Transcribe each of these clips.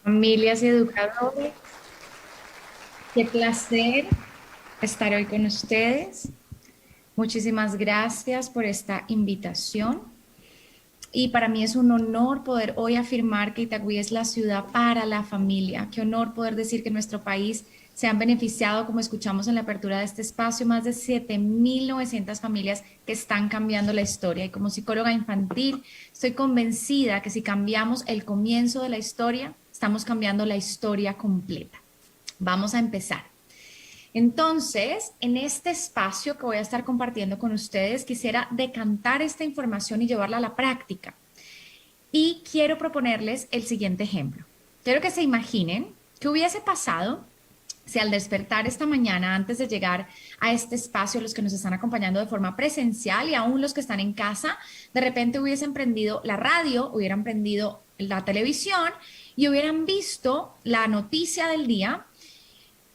Familias y educadores, qué placer estar hoy con ustedes. Muchísimas gracias por esta invitación. Y para mí es un honor poder hoy afirmar que Itagüí es la ciudad para la familia. Qué honor poder decir que en nuestro país se han beneficiado, como escuchamos en la apertura de este espacio, más de 7.900 familias que están cambiando la historia. Y como psicóloga infantil, estoy convencida que si cambiamos el comienzo de la historia, estamos cambiando la historia completa. Vamos a empezar. Entonces, en este espacio que voy a estar compartiendo con ustedes, quisiera decantar esta información y llevarla a la práctica. Y quiero proponerles el siguiente ejemplo. Quiero que se imaginen qué hubiese pasado si al despertar esta mañana, antes de llegar a este espacio, los que nos están acompañando de forma presencial y aún los que están en casa, de repente hubiesen prendido la radio, hubieran prendido la televisión y hubieran visto la noticia del día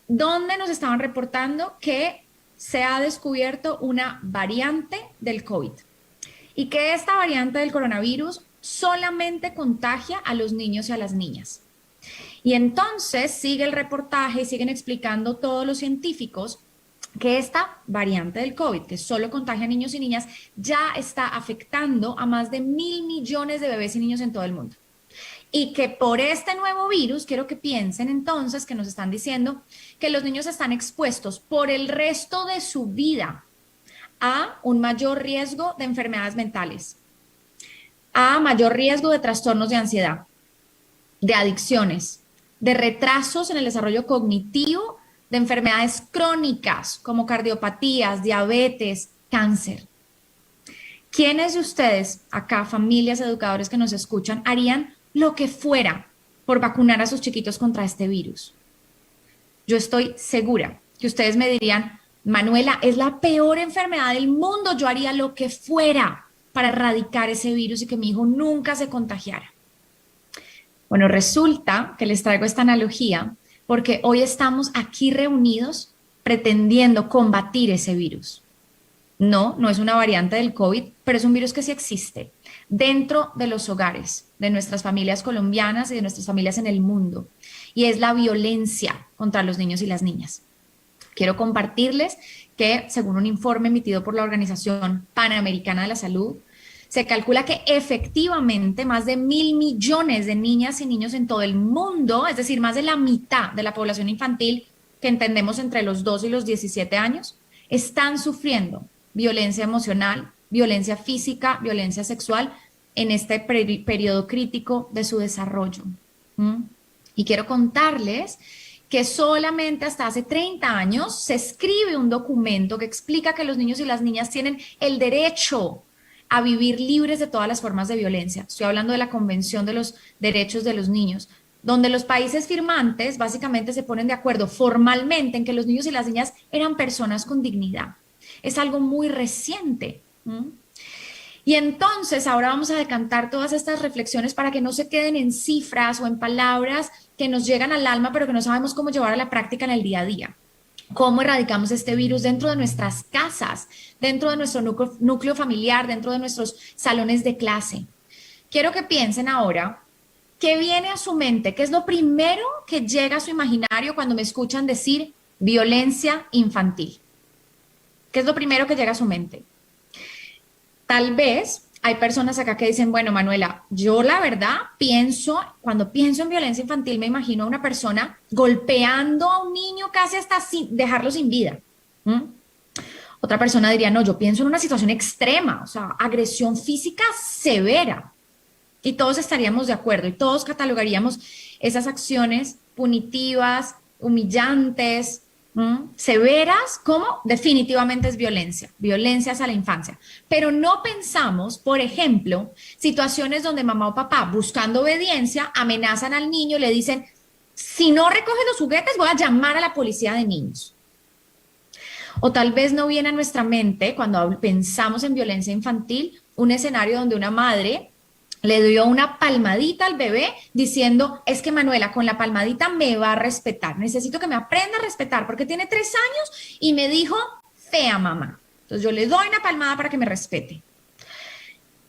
donde nos estaban reportando que se ha descubierto una variante del COVID y que esta variante del coronavirus solamente contagia a los niños y a las niñas. Y entonces sigue el reportaje y siguen explicando todos los científicos que esta variante del COVID, que solo contagia a niños y niñas, ya está afectando a más de 1.000 millones de bebés y niños en todo el mundo. Y que por este nuevo virus, quiero que piensen entonces que nos están diciendo que los niños están expuestos por el resto de su vida a un mayor riesgo de enfermedades mentales, a mayor riesgo de trastornos de ansiedad, de adicciones, de retrasos en el desarrollo cognitivo, de enfermedades crónicas como cardiopatías, diabetes, cáncer. ¿Quiénes de ustedes, acá, familias, educadores que nos escuchan, harían lo que fuera por vacunar a sus chiquitos contra este virus? Yo estoy segura que ustedes me dirían, Manuela, es la peor enfermedad del mundo, yo haría lo que fuera para erradicar ese virus y que mi hijo nunca se contagiara. Bueno, resulta que les traigo esta analogía porque hoy estamos aquí reunidos pretendiendo combatir ese virus. No, no es una variante del COVID, pero es un virus que sí existe dentro de los hogares de nuestras familias colombianas y de nuestras familias en el mundo. Y es la violencia contra los niños y las niñas. Quiero compartirles que, según un informe emitido por la Organización Panamericana de la Salud, se calcula que efectivamente más de 1.000 millones de niñas y niños en todo el mundo, es decir, más de la mitad de la población infantil que entendemos entre los 2 y los 17 años, están sufriendo violencia emocional, violencia física, violencia sexual en este periodo crítico de su desarrollo. Y quiero contarles que solamente hasta hace 30 años se escribe un documento que explica que los niños y las niñas tienen el derecho a vivir libres de todas las formas de violencia. Estoy hablando de la Convención de los Derechos de los Niños, donde los países firmantes básicamente se ponen de acuerdo formalmente en que los niños y las niñas eran personas con dignidad. Es algo muy reciente. Y entonces ahora vamos a decantar todas estas reflexiones para que no se queden en cifras o en palabras que nos llegan al alma, pero que no sabemos cómo llevar a la práctica en el día a día. ¿Cómo erradicamos este virus dentro de nuestras casas, dentro de nuestro núcleo familiar, dentro de nuestros salones de clase? Quiero que piensen ahora qué viene a su mente, qué es lo primero que llega a su imaginario cuando me escuchan decir violencia infantil. ¿Qué es lo primero que llega a su mente? Tal vez hay personas acá que dicen, bueno, Manuela, yo la verdad pienso, cuando pienso en violencia infantil, me imagino a una persona golpeando a un niño casi hasta dejarlo sin vida. Otra persona diría, no, yo pienso en una situación extrema, o sea, agresión física severa. Y todos estaríamos de acuerdo y todos catalogaríamos esas acciones punitivas, humillantes, severas, como definitivamente es violencia, violencia hacia la infancia. Pero no pensamos, por ejemplo, situaciones donde mamá o papá, buscando obediencia, amenazan al niño y le dicen, si no recoge los juguetes, voy a llamar a la policía de niños. O tal vez no viene a nuestra mente, cuando pensamos en violencia infantil, un escenario donde una madre le dio una palmadita al bebé diciendo, es que Manuela, con la palmadita me va a respetar. Necesito que me aprenda a respetar porque tiene 3 años y me dijo, fea mamá. Entonces yo le doy una palmada para que me respete.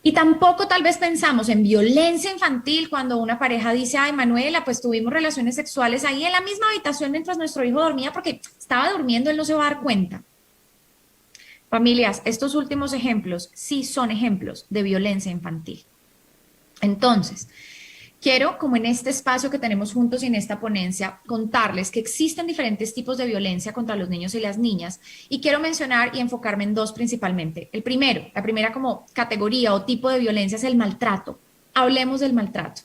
Y tampoco tal vez pensamos en violencia infantil cuando una pareja dice, ay, Manuela, pues tuvimos relaciones sexuales ahí en la misma habitación mientras nuestro hijo dormía porque estaba durmiendo, él no se va a dar cuenta. Familias, estos últimos ejemplos sí son ejemplos de violencia infantil. Entonces, quiero, como en este espacio que tenemos juntos y en esta ponencia, contarles que existen diferentes tipos de violencia contra los niños y las niñas y quiero mencionar y enfocarme en dos principalmente. El primero, la primera como categoría o tipo de violencia es el maltrato. Hablemos del maltrato.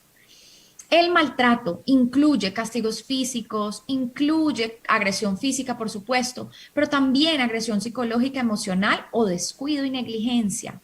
El maltrato incluye castigos físicos, incluye agresión física, por supuesto, pero también agresión psicológica, emocional o descuido y negligencia.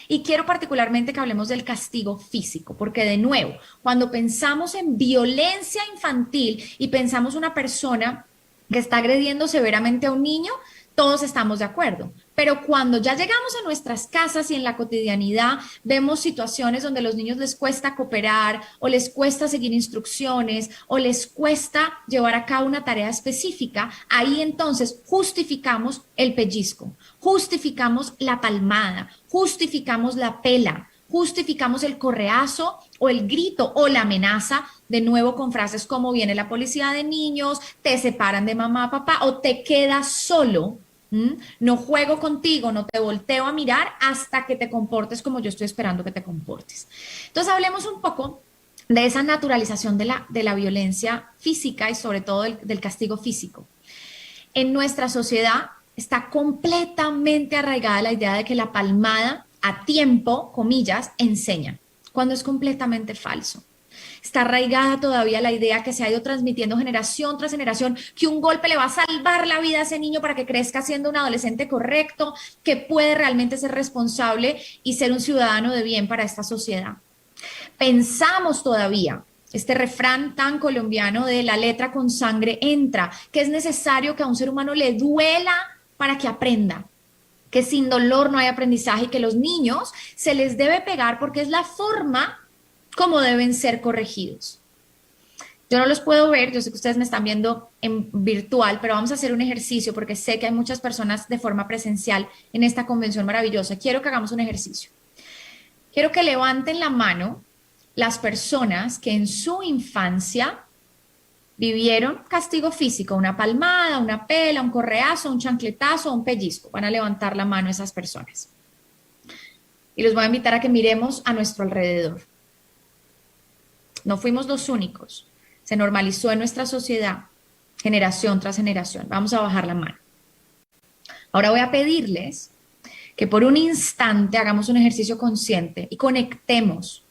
Y quiero particularmente que hablemos del castigo físico, porque de nuevo, cuando pensamos en violencia infantil y pensamos una persona que está agrediendo severamente a un niño, todos estamos de acuerdo. Pero cuando ya llegamos a nuestras casas y en la cotidianidad vemos situaciones donde a los niños les cuesta cooperar o les cuesta seguir instrucciones o les cuesta llevar a cabo una tarea específica, ahí entonces justificamos el pellizco, justificamos la palmada, justificamos la pela, justificamos el correazo o el grito o la amenaza, de nuevo con frases como viene la policía de niños, te separan de mamá, papá o te quedas solo. No juego contigo, no te volteo a mirar hasta que te comportes como yo estoy esperando que te comportes. Entonces hablemos un poco de esa naturalización de la violencia física y sobre todo del castigo físico. En nuestra sociedad está completamente arraigada la idea de que la palmada a tiempo, comillas, enseña, cuando es completamente falso. Está arraigada todavía la idea que se ha ido transmitiendo generación tras generación, que un golpe le va a salvar la vida a ese niño para que crezca siendo un adolescente correcto, que puede realmente ser responsable y ser un ciudadano de bien para esta sociedad. Pensamos todavía este refrán tan colombiano de la letra con sangre entra, que es necesario que a un ser humano le duela para que aprenda, que sin dolor no hay aprendizaje y que los niños se les debe pegar porque es la forma como deben ser corregidos. Yo no los puedo ver, yo sé que ustedes me están viendo en virtual, pero vamos a hacer un ejercicio porque sé que hay muchas personas de forma presencial en esta convención maravillosa. Quiero que hagamos un ejercicio. Quiero que levanten la mano las personas que en su infancia vivieron castigo físico, una palmada, una pela, un correazo, un chancletazo, un pellizco. Van a levantar la mano esas personas. Y los voy a invitar a que miremos a nuestro alrededor. No fuimos los únicos. Se normalizó en nuestra sociedad, generación tras generación. Vamos a bajar la mano. Ahora voy a pedirles que por un instante hagamos un ejercicio consciente y conectemos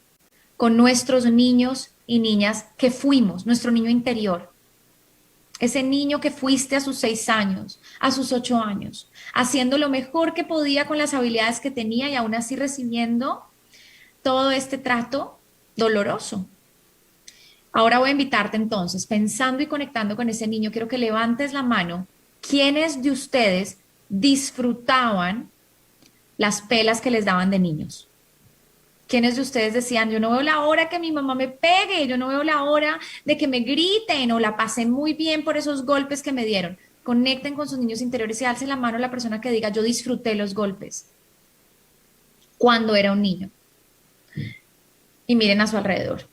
con nuestros niños y niñas que fuimos, nuestro niño interior. Ese niño que fuiste a sus 6 años, a sus 8 años, haciendo lo mejor que podía con las habilidades que tenía y aún así recibiendo todo este trato doloroso. Ahora voy a invitarte entonces, pensando y conectando con ese niño, quiero que levantes la mano. ¿Quiénes de ustedes disfrutaban las pelas que les daban de niños? ¿Quiénes de ustedes decían, yo no veo la hora que mi mamá me pegue, yo no veo la hora de que me griten o la pasé muy bien por esos golpes que me dieron? Conecten con sus niños interiores y alcen la mano a la persona que diga, yo disfruté los golpes cuando era un niño. Y miren a su alrededor.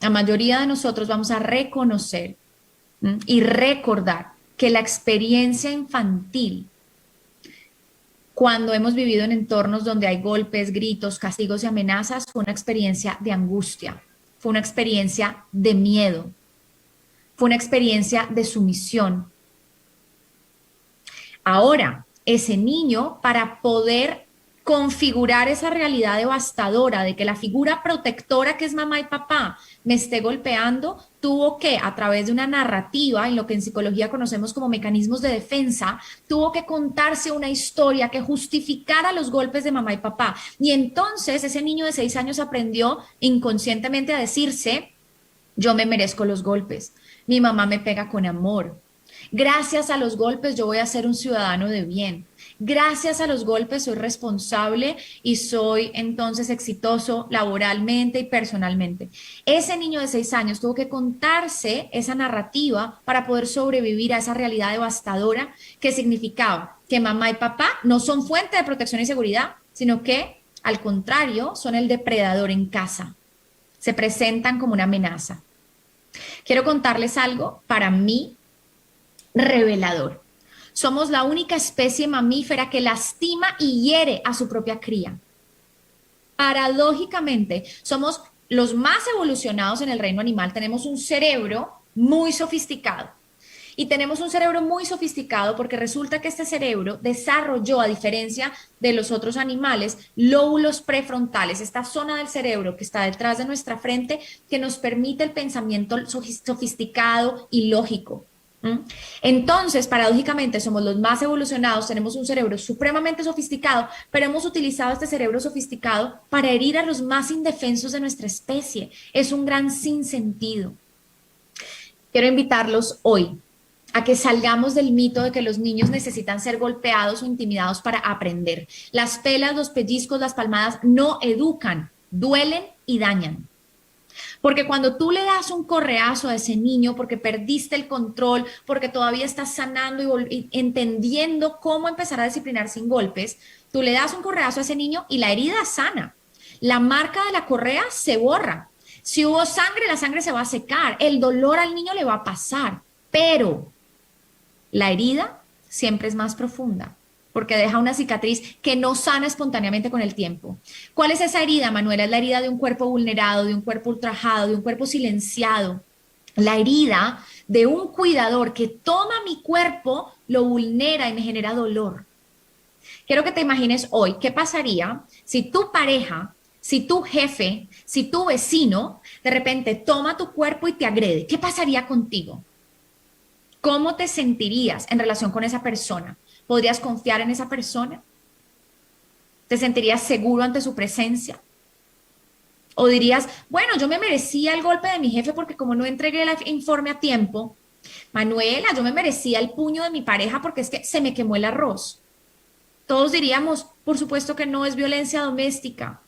La mayoría de nosotros vamos a reconocer y recordar que la experiencia infantil, cuando hemos vivido en entornos donde hay golpes, gritos, castigos y amenazas, fue una experiencia de angustia, fue una experiencia de miedo, fue una experiencia de sumisión. Ahora, ese niño, para poder configurar esa realidad devastadora de que la figura protectora que es mamá y papá me esté golpeando, tuvo que, a través de una narrativa, en lo que en psicología conocemos como mecanismos de defensa, tuvo que contarse una historia que justificara los golpes de mamá y papá. Y entonces ese niño de 6 años aprendió inconscientemente a decirse, yo me merezco los golpes, mi mamá me pega con amor. Gracias a los golpes yo voy a ser un ciudadano de bien. Gracias a los golpes soy responsable y soy entonces exitoso laboralmente y personalmente. Ese niño de 6 años tuvo que contarse esa narrativa para poder sobrevivir a esa realidad devastadora que significaba que mamá y papá no son fuente de protección y seguridad, sino que Al contrario, son el depredador en casa. Se presentan como una amenaza. Quiero contarles algo para mí revelador. Somos la única especie mamífera que lastima y hiere a su propia cría. Paradójicamente, somos los más evolucionados en el reino animal. Tenemos un cerebro muy sofisticado. Y tenemos un cerebro muy sofisticado porque resulta que este cerebro desarrolló, a diferencia de los otros animales, lóbulos prefrontales, esta zona del cerebro que está detrás de nuestra frente que nos permite el pensamiento sofisticado y lógico. Entonces, paradójicamente, somos los más evolucionados, tenemos un cerebro supremamente sofisticado, pero hemos utilizado este cerebro sofisticado para herir a los más indefensos de nuestra especie. Es un gran sinsentido. Quiero invitarlos hoy a que salgamos del mito de que los niños necesitan ser golpeados o intimidados para aprender. Las pelas, los pellizcos, las palmadas no educan, duelen y dañan. Porque cuando tú le das un correazo a ese niño porque perdiste el control, porque todavía estás sanando y entendiendo cómo empezar a disciplinar sin golpes, tú le das un correazo a ese niño y la herida sana. La marca de la correa se borra. Si hubo sangre, la sangre se va a secar. El dolor al niño le va a pasar. Pero la herida siempre es más profunda porque deja una cicatriz que no sana espontáneamente con el tiempo. ¿Cuál es esa herida, Manuela? Es la herida de un cuerpo vulnerado, de un cuerpo ultrajado, de un cuerpo silenciado. La herida de un cuidador que toma mi cuerpo, lo vulnera y me genera dolor. Quiero que te imagines hoy, ¿qué pasaría si tu pareja, si tu jefe, si tu vecino, de repente toma tu cuerpo y te agrede? ¿Qué pasaría contigo? ¿Cómo te sentirías en relación con esa persona? ¿Podrías confiar en esa persona? ¿Te sentirías seguro ante su presencia? ¿O dirías, bueno, yo me merecía el golpe de mi jefe porque como no entregué el informe a tiempo, Manuela, yo me merecía el puño de mi pareja porque es que se me quemó el arroz? Todos diríamos, por supuesto que no, es violencia doméstica.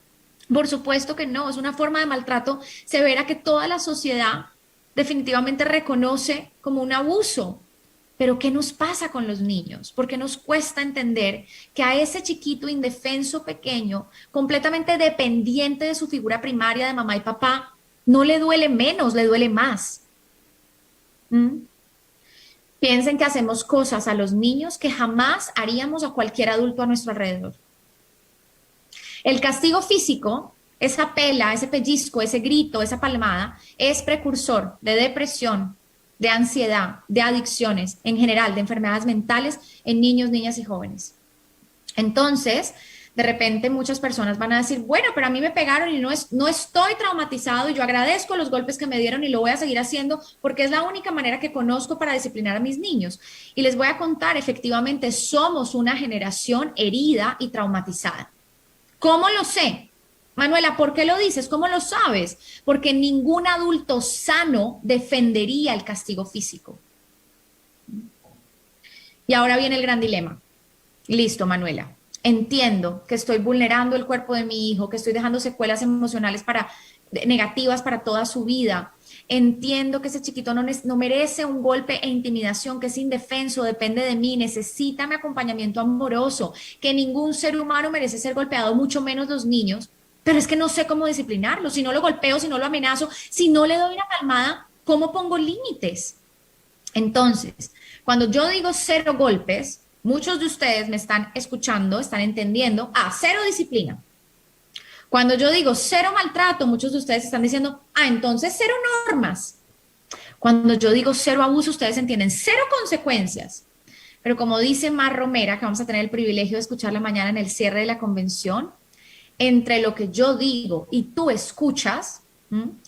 Por supuesto que no, es una forma de maltrato severa que toda la sociedad definitivamente reconoce como un abuso. Pero ¿qué nos pasa con los niños? ¿Por qué nos cuesta entender que a ese chiquito indefenso pequeño, completamente dependiente de su figura primaria de mamá y papá, no le duele menos, le duele más? Piensen que hacemos cosas a los niños que jamás haríamos a cualquier adulto a nuestro alrededor. El castigo físico, esa pela, ese pellizco, ese grito, esa palmada, es precursor de depresión, de ansiedad, de adicciones, en general, de enfermedades mentales en niños, niñas y jóvenes. Entonces, de repente muchas personas van a decir, bueno, pero a mí me pegaron y no estoy traumatizado y yo agradezco los golpes que me dieron y lo voy a seguir haciendo porque es la única manera que conozco para disciplinar a mis niños. Y les voy a contar, efectivamente, somos una generación herida y traumatizada. ¿Cómo lo sé? Manuela, ¿por qué lo dices? ¿Cómo lo sabes? Porque ningún adulto sano defendería el castigo físico. Y ahora viene el gran dilema. Listo, Manuela. Entiendo que estoy vulnerando el cuerpo de mi hijo, que estoy dejando secuelas emocionales negativas para toda su vida. Entiendo que ese chiquito no merece un golpe e intimidación, que es indefenso, depende de mí, necesita mi acompañamiento amoroso, que ningún ser humano merece ser golpeado, mucho menos los niños. Pero es que no sé cómo disciplinarlo, si no lo golpeo, si no lo amenazo, si no le doy una palmada, ¿cómo pongo límites? Entonces, cuando yo digo 0 golpes, muchos de ustedes me están escuchando, están entendiendo, 0 disciplina. Cuando yo digo 0 maltrato, muchos de ustedes están diciendo, entonces 0 normas. Cuando yo digo 0 abuso, ustedes entienden 0 consecuencias. Pero como dice Mar Romera, que vamos a tener el privilegio de escucharla mañana en el cierre de la convención, entre lo que yo digo y tú escuchas,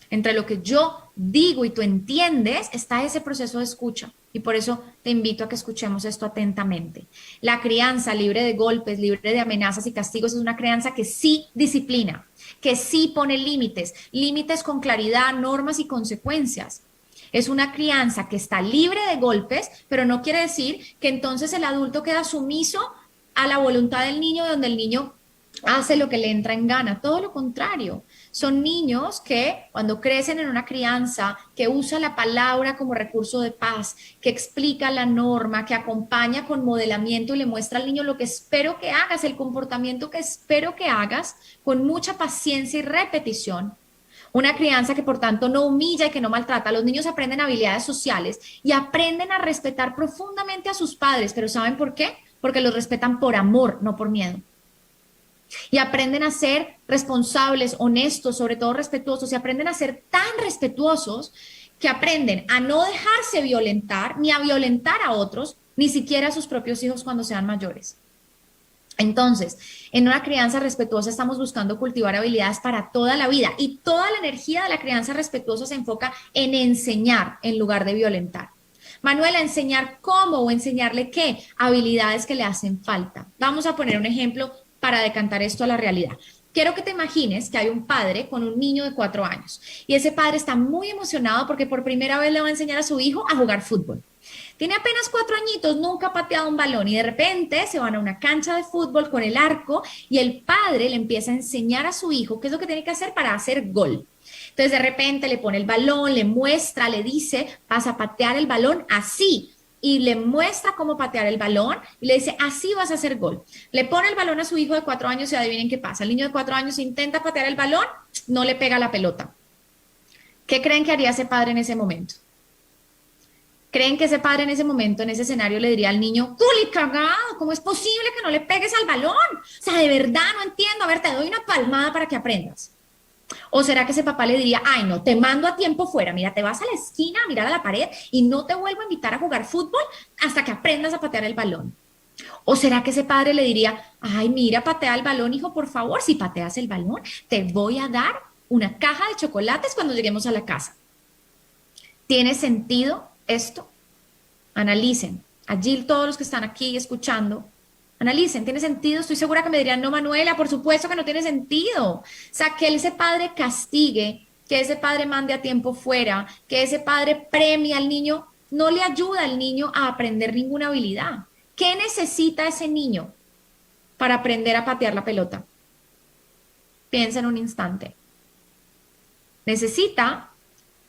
entre lo que yo digo y tú entiendes, está ese proceso de escucha. Y por eso te invito a que escuchemos esto atentamente. La crianza libre de golpes, libre de amenazas y castigos es una crianza que sí disciplina, que sí pone límites, límites con claridad, normas y consecuencias. Es una crianza que está libre de golpes, pero no quiere decir que entonces el adulto queda sumiso a la voluntad del niño, donde el niño hace lo que le entra en gana, todo lo contrario. Son niños que cuando crecen en una crianza que usa la palabra como recurso de paz, que explica la norma, que acompaña con modelamiento y le muestra al niño lo que espero que hagas, el comportamiento que espero que hagas, con mucha paciencia y repetición. Una crianza que por tanto no humilla y que no maltrata. Los niños aprenden habilidades sociales y aprenden a respetar profundamente a sus padres, pero ¿saben por qué? Porque los respetan por amor, no por miedo. Y aprenden a ser responsables, honestos, sobre todo respetuosos, y aprenden a ser tan respetuosos que aprenden a no dejarse violentar, ni a violentar a otros, ni siquiera a sus propios hijos cuando sean mayores. Entonces, en una crianza respetuosa estamos buscando cultivar habilidades para toda la vida y toda la energía de la crianza respetuosa se enfoca en enseñar en lugar de violentar. Manuela, enseñar cómo o enseñarle qué habilidades que le hacen falta. Vamos a poner un ejemplo para decantar esto a la realidad. Quiero que te imagines que hay un padre con un niño de 4 años y ese padre está muy emocionado porque por primera vez le va a enseñar a su hijo a jugar fútbol. Tiene apenas 4 añitos, nunca ha pateado un balón y de repente se van a una cancha de fútbol con el arco y el padre le empieza a enseñar a su hijo qué es lo que tiene que hacer para hacer gol. Entonces de repente le pone el balón, le muestra, le dice, vas a patear el balón así. Y le muestra cómo patear el balón y le dice, así vas a hacer gol. Le pone el balón a su hijo de 4 años y adivinen qué pasa. El niño de 4 años intenta patear el balón, no le pega la pelota. ¿Qué creen que haría ese padre en ese momento? ¿Creen que ese padre en ese momento, en ese escenario, le diría al niño, ¡Culi cagado! ¿Cómo es posible que no le pegues al balón? O sea, de verdad no entiendo. A ver, te doy una palmada para que aprendas. ¿O será que ese papá le diría, ay, no, te mando a tiempo fuera, mira, te vas a la esquina a mirar a la pared y no te vuelvo a invitar a jugar fútbol hasta que aprendas a patear el balón? ¿O será que ese padre le diría, ay, mira, patea el balón, hijo, por favor, si pateas el balón, te voy a dar una caja de chocolates cuando lleguemos a la casa? ¿Tiene sentido esto? Analicen. Allí todos los que están aquí escuchando, analicen, ¿tiene sentido? Estoy segura que me dirían, no, Manuela, por supuesto que no tiene sentido. O sea, que ese padre castigue, que ese padre mande a tiempo fuera, que ese padre premie al niño, no le ayuda al niño a aprender ninguna habilidad. ¿Qué necesita ese niño para aprender a patear la pelota? Piensa en un instante. Necesita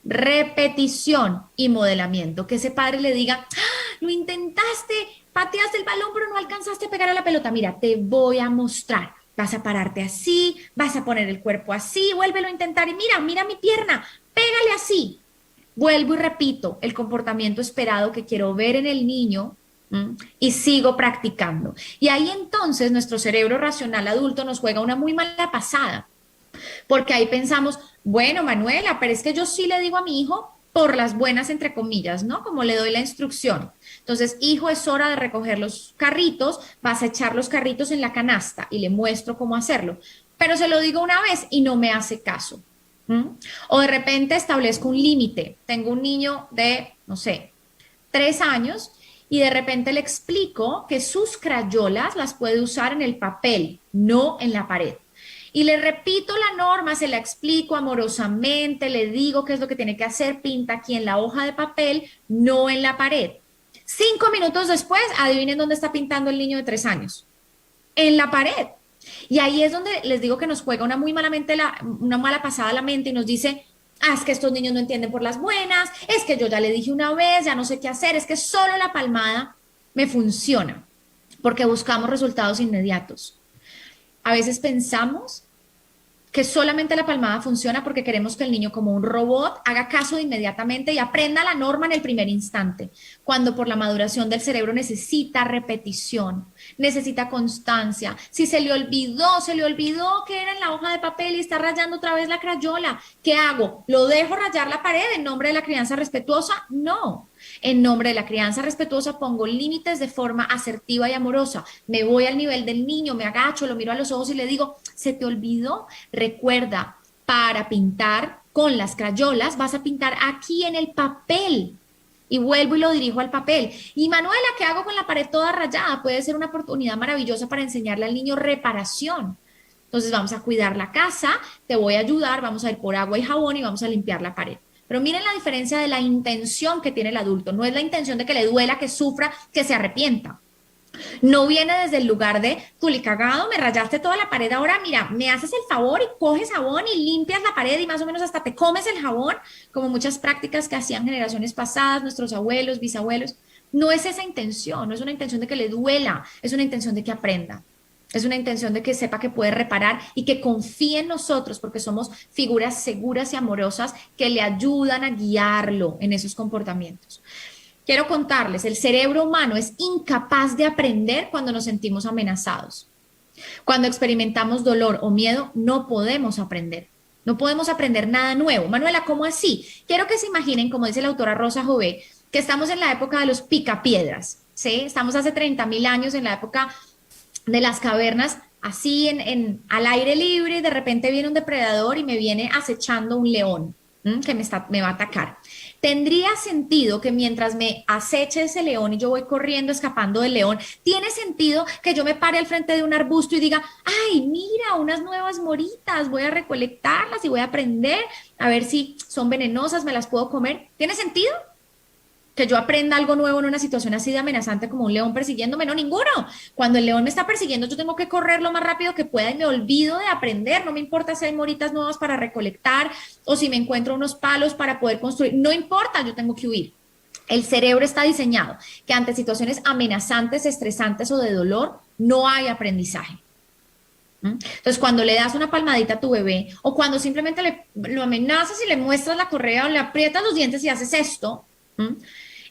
repetición y modelamiento. Que ese padre le diga, ¡ah, lo intentaste, pateaste el balón, pero no alcanzaste a pegar a la pelota! Mira, te voy a mostrar. Vas a pararte así, vas a poner el cuerpo así, vuélvelo a intentar y mira, mira mi pierna, pégale así. Vuelvo y repito el comportamiento esperado que quiero ver en el niño. Y sigo practicando. Y ahí entonces nuestro cerebro racional adulto nos juega una muy mala pasada, porque ahí pensamos, bueno, Manuela, pero es que yo sí le digo a mi hijo por las buenas, entre comillas, ¿no? Como le doy la instrucción. Entonces, hijo, es hora de recoger los carritos, vas a echar los carritos en la canasta y le muestro cómo hacerlo. Pero se lo digo una vez y no me hace caso. O de repente establezco un límite. Tengo un niño de, no sé, 3 años y de repente le explico que sus crayolas las puede usar en el papel, no en la pared. Y le repito la norma, se la explico amorosamente, le digo qué es lo que tiene que hacer, pinta aquí en la hoja de papel, no en la pared. 5 minutos después, adivinen dónde está pintando el niño de 3 años. En la pared. Y ahí es donde les digo que nos juega una muy mala mente, una mala pasada a la mente y nos dice, ah, es que estos niños no entienden por las buenas, es que yo ya le dije una vez, ya no sé qué hacer, es que solo la palmada me funciona, porque buscamos resultados inmediatos. A veces pensamos que solamente la palmada funciona porque queremos que el niño, como un robot, haga caso de inmediatamente y aprenda la norma en el primer instante, cuando por la maduración del cerebro necesita repetición, necesita constancia. Si se le olvidó que era en la hoja de papel y está rayando otra vez la crayola, ¿qué hago? ¿Lo dejo rayar la pared en nombre de la crianza respetuosa? No. En nombre de la crianza respetuosa pongo límites de forma asertiva y amorosa. Me voy al nivel del niño, me agacho, lo miro a los ojos y le digo, ¿se te olvidó? Recuerda, para pintar con las crayolas vas a pintar aquí en el papel. Y vuelvo y lo dirijo al papel. Y Manuela, ¿qué hago con la pared toda rayada? Puede ser una oportunidad maravillosa para enseñarle al niño reparación. Entonces vamos a cuidar la casa, te voy a ayudar, vamos a ir por agua y jabón y vamos a limpiar la pared. Pero miren la diferencia de la intención que tiene el adulto. No es la intención de que le duela, que sufra, que se arrepienta. No viene desde el lugar de, tú le cagado, me rayaste toda la pared, ahora mira, me haces el favor y coges jabón y limpias la pared y más o menos hasta te comes el jabón, como muchas prácticas que hacían generaciones pasadas, nuestros abuelos, bisabuelos. No es esa intención, no es una intención de que le duela, es una intención de que aprenda. Es una intención de que sepa que puede reparar y que confíe en nosotros porque somos figuras seguras y amorosas que le ayudan a guiarlo en esos comportamientos. Quiero contarles, el cerebro humano es incapaz de aprender cuando nos sentimos amenazados. Cuando experimentamos dolor o miedo, no podemos aprender. No podemos aprender nada nuevo. Manuela, ¿cómo así? Quiero que se imaginen, como dice la autora Rosa Jové, que estamos en la época de los picapiedras, ¿sí? Estamos hace 30.000 años en la época de las cavernas, así al aire libre, y de repente viene un depredador y me viene acechando un león que me va a atacar. Tendría sentido que mientras me aceche ese león y yo voy corriendo, escapando del león, tiene sentido que yo me pare al frente de un arbusto y diga, ay, mira, unas nuevas moritas, voy a recolectarlas y voy a aprender a ver si son venenosas, me las puedo comer. ¿Tiene sentido? Que yo aprenda algo nuevo en una situación así de amenazante como un león persiguiéndome, no, ninguno. Cuando el león me está persiguiendo, yo tengo que correr lo más rápido que pueda y me olvido de aprender. No me importa si hay moritas nuevas para recolectar o si me encuentro unos palos para poder construir. No importa, yo tengo que huir. El cerebro está diseñado que ante situaciones amenazantes, estresantes o de dolor, no hay aprendizaje. Entonces, cuando le das una palmadita a tu bebé o cuando simplemente lo amenazas y le muestras la correa o le aprietas los dientes y haces esto,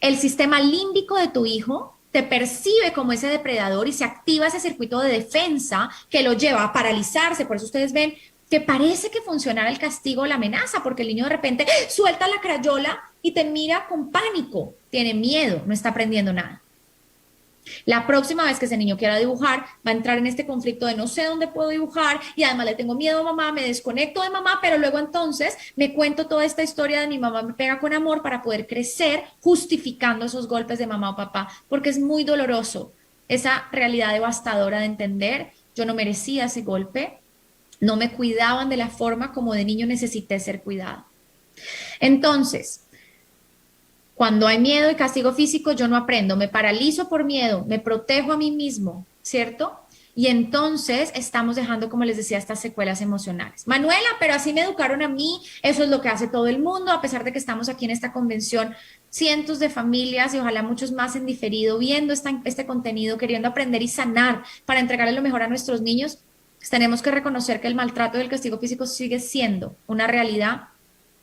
el sistema límbico de tu hijo te percibe como ese depredador y se activa ese circuito de defensa que lo lleva a paralizarse. Por eso ustedes ven que parece que funcionara el castigo o la amenaza, porque el niño de repente suelta la crayola y te mira con pánico, tiene miedo, no está aprendiendo nada. La próxima vez que ese niño quiera dibujar, va a entrar en este conflicto de no sé dónde puedo dibujar y además le tengo miedo a mamá, me desconecto de mamá, pero luego entonces me cuento toda esta historia de mi mamá me pega con amor para poder crecer justificando esos golpes de mamá o papá, porque es muy doloroso esa realidad devastadora de entender, yo no merecía ese golpe, no me cuidaban de la forma como de niño necesité ser cuidado. Entonces, cuando hay miedo y castigo físico, yo no aprendo, me paralizo por miedo, me protejo a mí mismo, ¿cierto? Y entonces estamos dejando, como les decía, estas secuelas emocionales. Manuela, pero así me educaron a mí, eso es lo que hace todo el mundo, a pesar de que estamos aquí en esta convención, cientos de familias y ojalá muchos más en diferido, viendo este contenido, queriendo aprender y sanar para entregarle lo mejor a nuestros niños, pues tenemos que reconocer que el maltrato y el castigo físico sigue siendo una realidad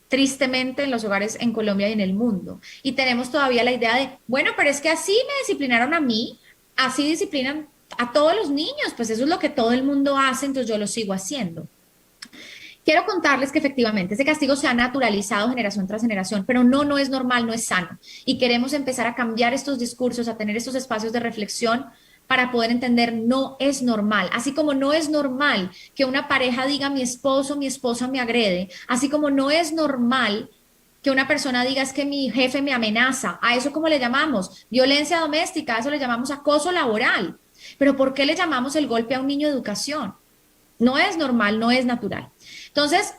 tristemente en los hogares en Colombia y en el mundo. Y tenemos todavía la idea de, bueno, pero es que así me disciplinaron a mí, así disciplinan a todos los niños, pues eso es lo que todo el mundo hace, entonces yo lo sigo haciendo. Quiero contarles que efectivamente ese castigo se ha naturalizado generación tras generación, pero no, no es normal, no es sano. Y queremos empezar a cambiar estos discursos, a tener estos espacios de reflexión para poder entender no es normal. Así como no es normal que una pareja diga mi esposo, mi esposa me agrede, así como no es normal que una persona diga es que mi jefe me amenaza, a eso como le llamamos, violencia doméstica, a eso le llamamos acoso laboral. Pero ¿por qué le llamamos el golpe a un niño de educación? No es normal, no es natural. Entonces,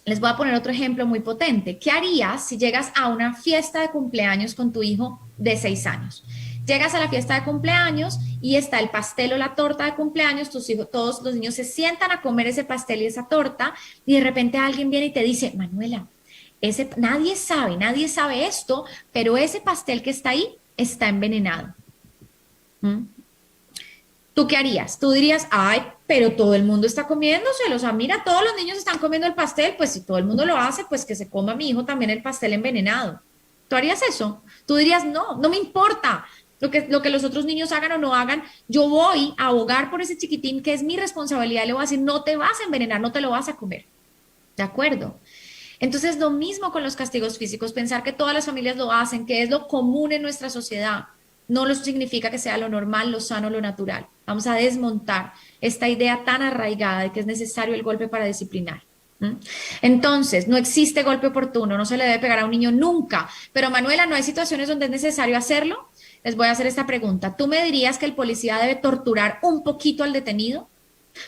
les voy a poner otro ejemplo muy potente. ¿Qué harías si llegas a una fiesta de cumpleaños con tu hijo de 6 años? Llegas a la fiesta de cumpleaños y está el pastel o la torta de cumpleaños, tus hijos, todos los niños se sientan a comer ese pastel y esa torta y de repente alguien viene y te dice, Manuela, nadie sabe esto, pero ese pastel que está ahí está envenenado. ¿Mm? ¿Tú qué harías? Tú dirías, ay, pero todo el mundo está comiéndoselo. O sea, mira, todos los niños están comiendo el pastel, pues si todo el mundo lo hace, pues que se coma mi hijo también el pastel envenenado. ¿Tú harías eso? Tú dirías, no, no me importa lo que los otros niños hagan o no hagan. Yo voy a abogar por ese chiquitín que es mi responsabilidad. Le voy a decir, no te vas a envenenar, no te lo vas a comer. ¿De acuerdo? Entonces, lo mismo con los castigos físicos, pensar que todas las familias lo hacen, que es lo común en nuestra sociedad, no lo significa que sea lo normal, lo sano, lo natural. Vamos a desmontar esta idea tan arraigada de que es necesario el golpe para disciplinar. Entonces, no existe golpe oportuno, no se le debe pegar a un niño nunca. Pero Manuela, ¿no hay situaciones donde es necesario hacerlo? Les voy a hacer esta pregunta. ¿Tú me dirías que el policía debe torturar un poquito al detenido?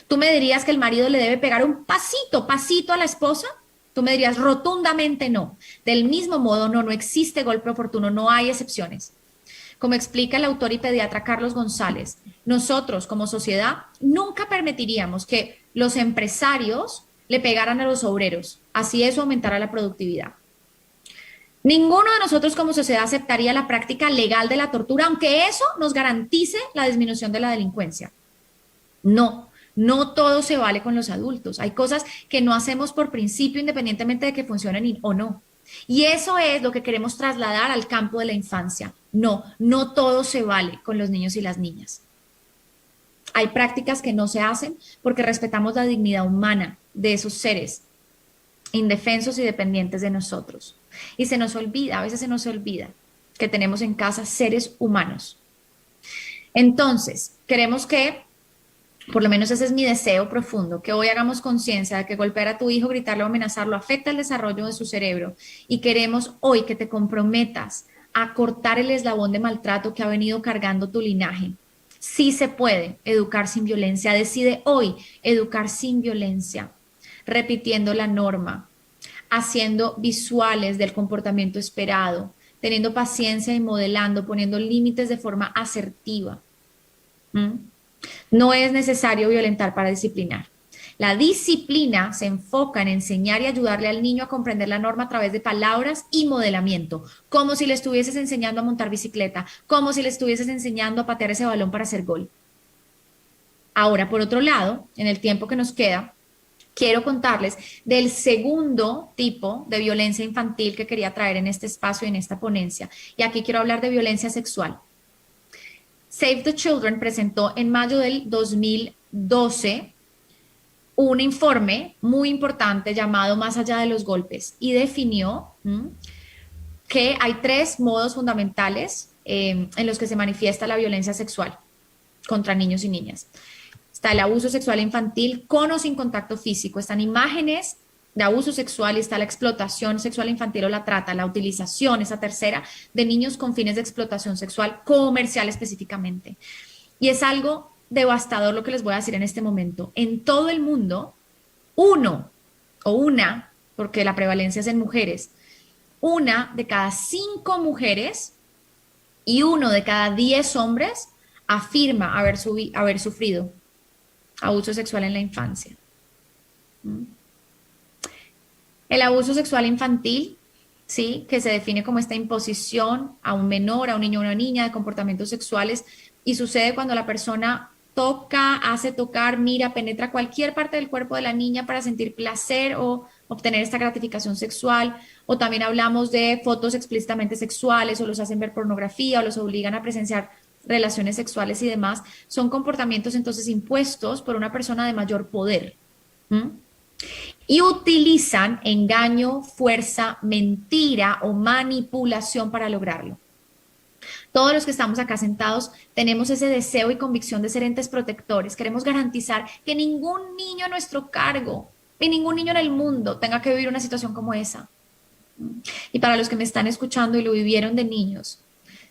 ¿Tú me dirías que el marido le debe pegar un pasito a la esposa? Tú me dirías rotundamente no. Del mismo modo, no, no existe golpe oportuno, no hay excepciones. Como explica el autor y pediatra Carlos González, nosotros como sociedad nunca permitiríamos que los empresarios le pegaran a los obreros, así eso aumentara la productividad. Ninguno de nosotros como sociedad aceptaría la práctica legal de la tortura, aunque eso nos garantice la disminución de la delincuencia. No, no todo se vale con los adultos. Hay cosas que no hacemos por principio independientemente de que funcionen o no. Y eso es lo que queremos trasladar al campo de la infancia. No, no todo se vale con los niños y las niñas. Hay prácticas que no se hacen porque respetamos la dignidad humana de esos seres indefensos y dependientes de nosotros. Y se nos olvida, a veces se nos olvida que tenemos en casa seres humanos. Entonces, queremos que, por lo menos ese es mi deseo profundo, que hoy hagamos conciencia de que golpear a tu hijo, gritarlo o amenazarlo afecta el desarrollo de su cerebro. Y queremos hoy que te comprometas a cortar el eslabón de maltrato que ha venido cargando tu linaje. Sí se puede educar sin violencia. Decide hoy educar sin violencia, repitiendo la norma, haciendo visuales del comportamiento esperado, teniendo paciencia y modelando, poniendo límites de forma asertiva. No es necesario violentar para disciplinar. La disciplina se enfoca en enseñar y ayudarle al niño a comprender la norma a través de palabras y modelamiento, como si le estuvieses enseñando a montar bicicleta, como si le estuvieses enseñando a patear ese balón para hacer gol. Ahora, por otro lado, en el tiempo que nos queda, quiero contarles del segundo tipo de violencia infantil que quería traer en este espacio y en esta ponencia. Y aquí quiero hablar de violencia sexual. Save the Children presentó en mayo del 2012 un informe muy importante llamado Más allá de los golpes y definió que hay 3 modos fundamentales en los que se manifiesta la violencia sexual contra niños y niñas. Está el abuso sexual infantil con o sin contacto físico. Están imágenes de abuso sexual y está la explotación sexual infantil o la trata, la utilización, esa tercera, de niños con fines de explotación sexual comercial específicamente. Y es algo devastador lo que les voy a decir en este momento. En todo el mundo, uno o una, porque la prevalencia es en mujeres, 1 de cada 5 mujeres y 1 de cada 10 hombres afirma haber sufrido abuso sexual en la infancia. El abuso sexual infantil, ¿sí?, que se define como esta imposición a un menor, a un niño o una niña de comportamientos sexuales, y sucede cuando la persona toca, hace tocar, mira, penetra cualquier parte del cuerpo de la niña para sentir placer o obtener esta gratificación sexual. O también hablamos de fotos explícitamente sexuales, o los hacen ver pornografía, o los obligan a presenciar relaciones sexuales y demás. Son comportamientos entonces impuestos por una persona de mayor poder. Y utilizan engaño, fuerza, mentira o manipulación para lograrlo. Todos los que estamos acá sentados tenemos ese deseo y convicción de ser entes protectores. Queremos garantizar que ningún niño a nuestro cargo, ni ningún niño en el mundo tenga que vivir una situación como esa. Y para los que me están escuchando y lo vivieron de niños,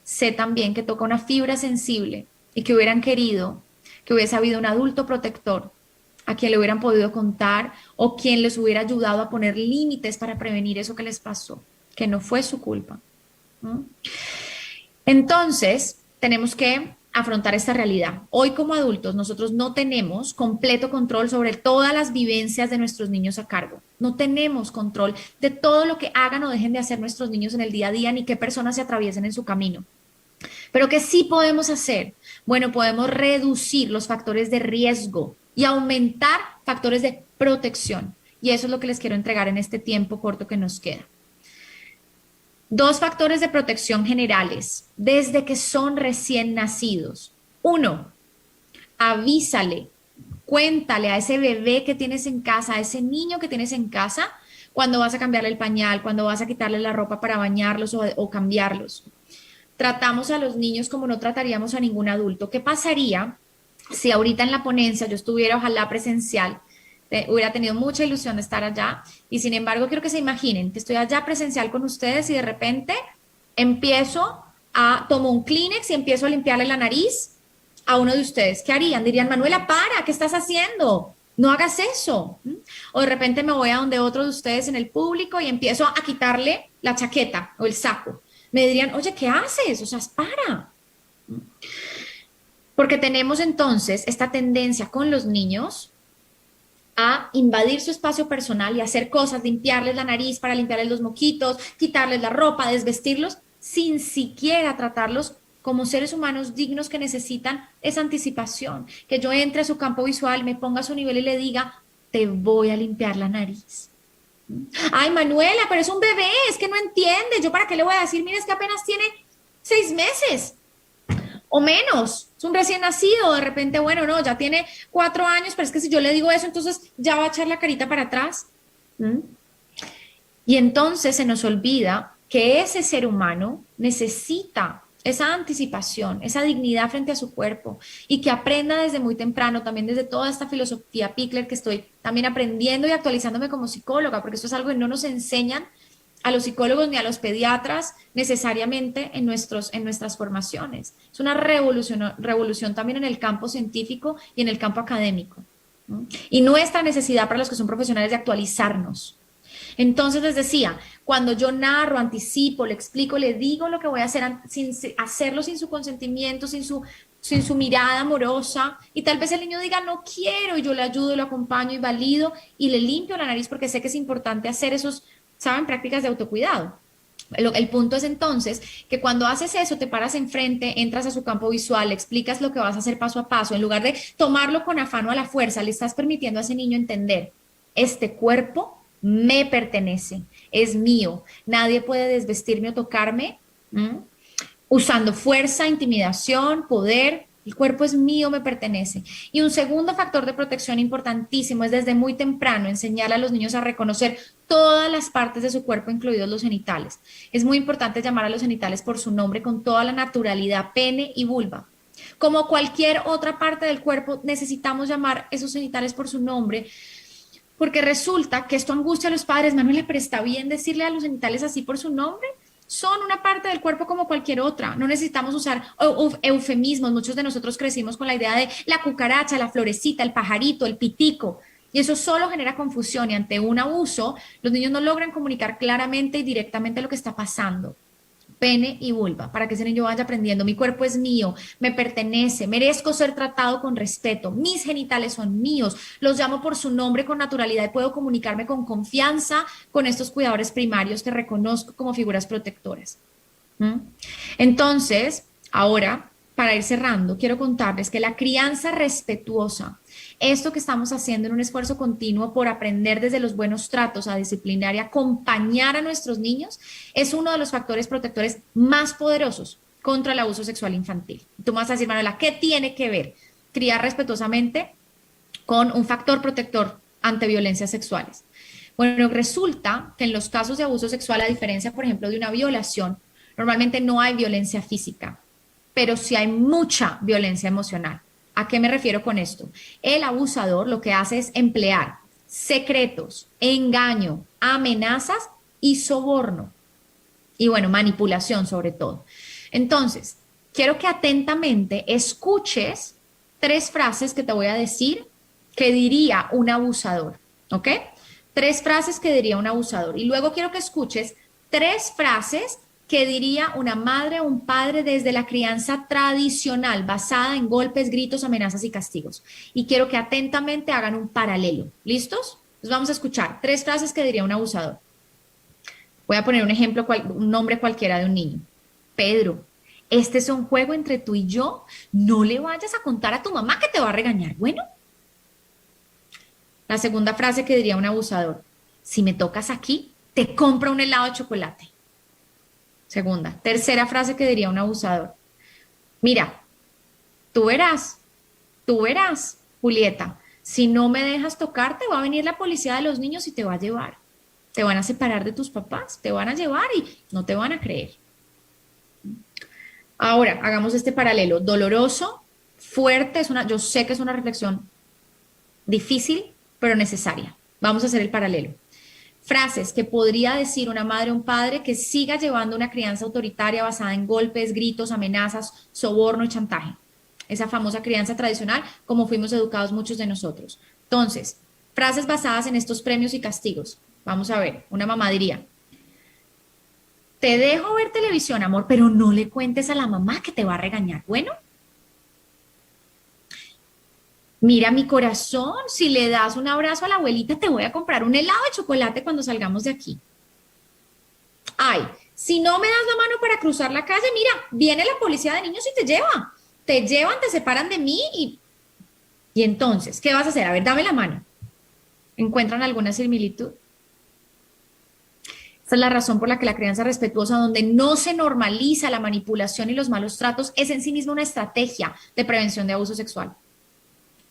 sé también que toca una fibra sensible y que hubieran querido que hubiese habido un adulto protector a quien le hubieran podido contar o quien les hubiera ayudado a poner límites para prevenir eso que les pasó, que no fue su culpa. Entonces, tenemos que afrontar esta realidad. Hoy como adultos nosotros no tenemos completo control sobre todas las vivencias de nuestros niños a cargo. No tenemos control de todo lo que hagan o dejen de hacer nuestros niños en el día a día, ni qué personas se atraviesen en su camino. Pero ¿qué sí podemos hacer? Bueno, podemos reducir los factores de riesgo y aumentar factores de protección. Y eso es lo que les quiero entregar en este tiempo corto que nos queda. 2 factores de protección generales desde que son recién nacidos. 1, avísale, cuéntale a ese bebé que tienes en casa, a ese niño que tienes en casa, cuando vas a cambiarle el pañal, cuando vas a quitarle la ropa para bañarlos o cambiarlos. Tratamos a los niños como no trataríamos a ningún adulto. ¿Qué pasaría si ahorita en la ponencia yo estuviera, ojalá presencial, hubiera tenido mucha ilusión de estar allá, y sin embargo quiero que se imaginen que estoy allá presencial con ustedes y de repente tomo un Kleenex y empiezo a limpiarle la nariz a uno de ustedes? ¿Qué harían? Dirían, Manuela, para, ¿qué estás haciendo? No hagas eso. O de repente me voy a donde otro de ustedes en el público y empiezo a quitarle la chaqueta o el saco. Me dirían, oye, ¿qué haces? O sea, para. Porque tenemos entonces esta tendencia con los niños a invadir su espacio personal y hacer cosas, limpiarles la nariz para limpiarles los moquitos, quitarles la ropa, desvestirlos, sin siquiera tratarlos como seres humanos dignos que necesitan esa anticipación, que yo entre a su campo visual, me ponga a su nivel y le diga, te voy a limpiar la nariz. Ay, Manuela, pero es un bebé, es que no entiende. ¿Yo para qué le voy a decir? Mira, es que apenas tiene 6 meses o menos. Es un recién nacido. De repente, bueno, no, ya tiene 4 años, pero es que si yo le digo eso, entonces ya va a echar la carita para atrás. ¿Mm? Y entonces se nos olvida que ese ser humano necesita esa anticipación, esa dignidad frente a su cuerpo y que aprenda desde muy temprano, también desde toda esta filosofía Pickler que estoy también aprendiendo y actualizándome como psicóloga, porque esto es algo que no nos enseñan a los psicólogos ni a los pediatras necesariamente en nuestras formaciones. Es una revolución también en el campo científico y en el campo académico. ¿No? Y nuestra necesidad para los que son profesionales de actualizarnos. Entonces les decía, cuando yo narro, anticipo, le explico, le digo lo que voy a hacer sin hacerlo sin su consentimiento, sin su mirada amorosa, y tal vez el niño diga no quiero, y yo le ayudo, lo acompaño y valido y le limpio la nariz porque sé que es importante hacer esos, ¿saben? Prácticas de autocuidado. El punto es entonces que cuando haces eso, te paras enfrente, entras a su campo visual, le explicas lo que vas a hacer paso a paso, en lugar de tomarlo con afán o a la fuerza, le estás permitiendo a ese niño entender, este cuerpo me pertenece, es mío, nadie puede desvestirme o tocarme usando fuerza, intimidación, poder. El cuerpo es mío, me pertenece. Y un segundo factor de protección importantísimo es desde muy temprano enseñar a los niños a reconocer todas las partes de su cuerpo, incluidos los genitales. Es muy importante llamar a los genitales por su nombre con toda la naturalidad, pene y vulva. Como cualquier otra parte del cuerpo, necesitamos llamar esos genitales por su nombre, porque resulta que esto angustia a los padres. Manuela, pero está bien decirle a los genitales así por su nombre. Son una parte del cuerpo como cualquier otra. No necesitamos usar eufemismos. Muchos de nosotros crecimos con la idea de la cucaracha, la florecita, el pajarito, el pitico. Y eso solo genera confusión y ante un abuso, los niños no logran comunicar claramente y directamente lo que está pasando. Pene y vulva, para que ese niño vaya aprendiendo, mi cuerpo es mío, me pertenece, merezco ser tratado con respeto, mis genitales son míos, los llamo por su nombre con naturalidad y puedo comunicarme con confianza con estos cuidadores primarios que reconozco como figuras protectoras. ¿Mm? Entonces, ahora, para ir cerrando, quiero contarles que la crianza respetuosa, esto que estamos haciendo en un esfuerzo continuo por aprender desde los buenos tratos a disciplinar y acompañar a nuestros niños, es uno de los factores protectores más poderosos contra el abuso sexual infantil. Tú me vas a decir, Manuela, ¿qué tiene que ver criar respetuosamente con un factor protector ante violencias sexuales? Bueno, resulta que en los casos de abuso sexual, a diferencia, por ejemplo, de una violación, normalmente no hay violencia física, pero sí hay mucha violencia emocional. ¿A qué me refiero con esto? El abusador lo que hace es emplear secretos, engaño, amenazas y soborno. Y bueno, manipulación sobre todo. Entonces, quiero que atentamente escuches 3 frases que te voy a decir que diría un abusador, ¿ok? 3 frases que diría un abusador. Y luego quiero que escuches 3 frases que diría una madre o un padre desde la crianza tradicional, basada en golpes, gritos, amenazas y castigos. Y quiero que atentamente hagan un paralelo. ¿Listos? Entonces vamos a escuchar 3 frases que diría un abusador. Voy a poner un ejemplo, un nombre cualquiera de un niño. Pedro, este es un juego entre tú y yo. No le vayas a contar a tu mamá que te va a regañar. Bueno. La segunda frase que diría un abusador. Si me tocas aquí, te compro un helado de chocolate. Segunda. Tercera frase que diría un abusador. Mira, tú verás, Julieta, si no me dejas tocarte, va a venir la policía de los niños y te va a llevar. Te van a separar de tus papás, te van a llevar y no te van a creer. Ahora, hagamos este paralelo. Doloroso, fuerte, yo sé que es una reflexión difícil, pero necesaria. Vamos a hacer el paralelo. Frases que podría decir una madre o un padre que siga llevando una crianza autoritaria basada en golpes, gritos, amenazas, soborno y chantaje. Esa famosa crianza tradicional como fuimos educados muchos de nosotros. Entonces, frases basadas en estos premios y castigos. Vamos a ver, una mamá diría, te dejo ver televisión, amor, pero no le cuentes a la mamá que te va a regañar. Bueno, Mira mi corazón, si le das un abrazo a la abuelita, te voy a comprar un helado de chocolate cuando salgamos de aquí. Ay, si no me das la mano para cruzar la calle, mira, viene la policía de niños y te lleva. Te llevan, te separan de mí y entonces, ¿qué vas a hacer? A ver, dame la mano. ¿Encuentran alguna similitud? Esta es la razón por la que la crianza respetuosa, donde no se normaliza la manipulación y los malos tratos, es en sí misma una estrategia de prevención de abuso sexual.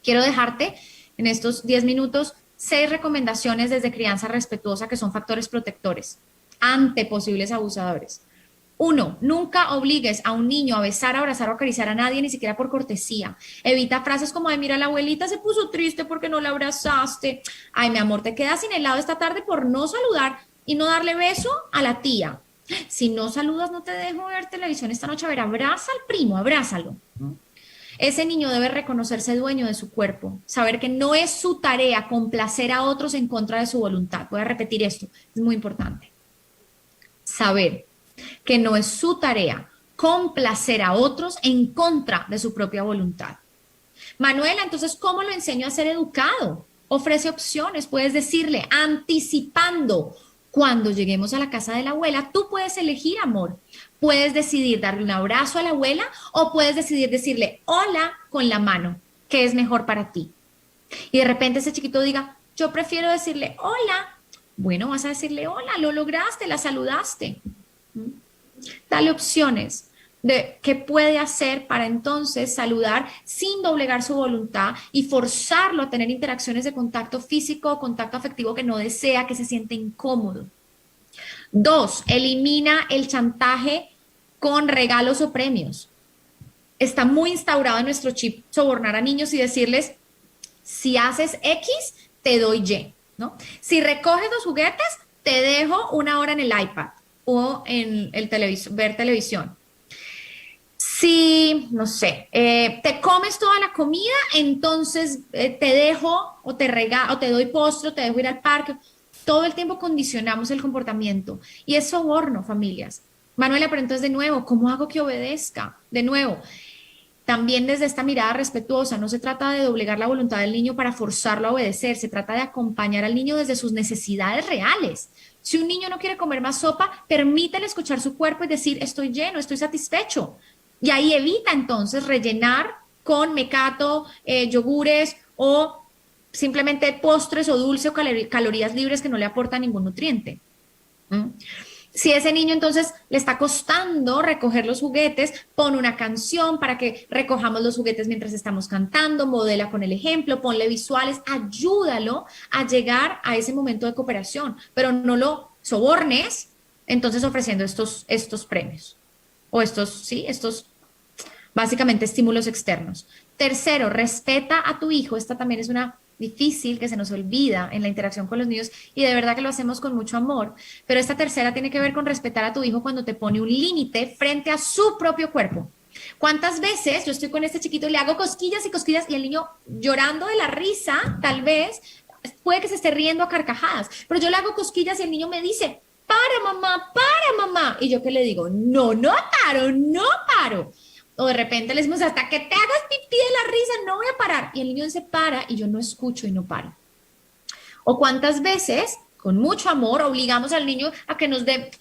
Quiero dejarte en estos 10 minutos 6 recomendaciones desde crianza respetuosa que son factores protectores ante posibles abusadores. 1. Nunca obligues a un niño a besar, abrazar o acariciar a nadie, ni siquiera por cortesía. Evita frases como de, mira, la abuelita se puso triste porque no la abrazaste. Ay, mi amor, te quedas sin helado esta tarde por no saludar y no darle beso a la tía. Si no saludas, no te dejo ver televisión esta noche. A ver, abraza al primo, abrázalo. Ese niño debe reconocerse dueño de su cuerpo, saber que no es su tarea complacer a otros en contra de su voluntad. Voy a repetir esto, es muy importante. Saber que no es su tarea complacer a otros en contra de su propia voluntad. Manuela, entonces, ¿cómo lo enseño a ser educado? Ofrece opciones, puedes decirle, anticipando. Cuando lleguemos a la casa de la abuela, tú puedes elegir, amor. Puedes decidir darle un abrazo a la abuela o puedes decidir decirle hola con la mano, que es mejor para ti. Y de repente ese chiquito diga, yo prefiero decirle hola. Bueno, vas a decirle hola, lo lograste, la saludaste. Dale opciones de qué puede hacer para entonces saludar sin doblegar su voluntad y forzarlo a tener interacciones de contacto físico o contacto afectivo que no desea, que se siente incómodo. 2, elimina el chantaje con regalos o premios. Está muy instaurado en nuestro chip sobornar a niños y decirles, si haces X, te doy Y, ¿no? Si recoges los juguetes, te dejo una hora en el iPad o en el ver televisión. Si, no sé, te comes toda la comida, entonces te dejo o te regalo o te doy postre, o te dejo ir al parque. Todo el tiempo condicionamos el comportamiento y es soborno, familias. Manuela, pero entonces de nuevo, ¿cómo hago que obedezca? De nuevo, también desde esta mirada respetuosa, no se trata de doblegar la voluntad del niño para forzarlo a obedecer, se trata de acompañar al niño desde sus necesidades reales. Si un niño no quiere comer más sopa, permítele escuchar su cuerpo y decir, estoy lleno, estoy satisfecho. Y ahí evita entonces rellenar con mecato, yogures o simplemente postres o dulce o calorías libres que no le aportan ningún nutriente. Si ese niño entonces le está costando recoger los juguetes, pon una canción para que recojamos los juguetes mientras estamos cantando, modela con el ejemplo, ponle visuales, ayúdalo a llegar a ese momento de cooperación, pero no lo sobornes entonces ofreciendo estos premios o estos básicamente estímulos externos. Tercero, respeta a tu hijo. Esta también es una difícil que se nos olvida en la interacción con los niños y de verdad que lo hacemos con mucho amor, pero esta tercera tiene que ver con respetar a tu hijo cuando te pone un límite frente a su propio cuerpo. ¿Cuántas veces yo estoy con este chiquito y le hago cosquillas y el niño llorando de la risa, tal vez, puede que se esté riendo a carcajadas, pero yo le hago cosquillas y el niño me dice, para mamá, y yo que le digo, no paro, no paro. O de repente les decimos, hasta que te hagas pipí de la risa, no voy a parar. Y el niño se para y yo no escucho y no paro. O cuántas veces, con mucho amor, obligamos al niño a que nos dé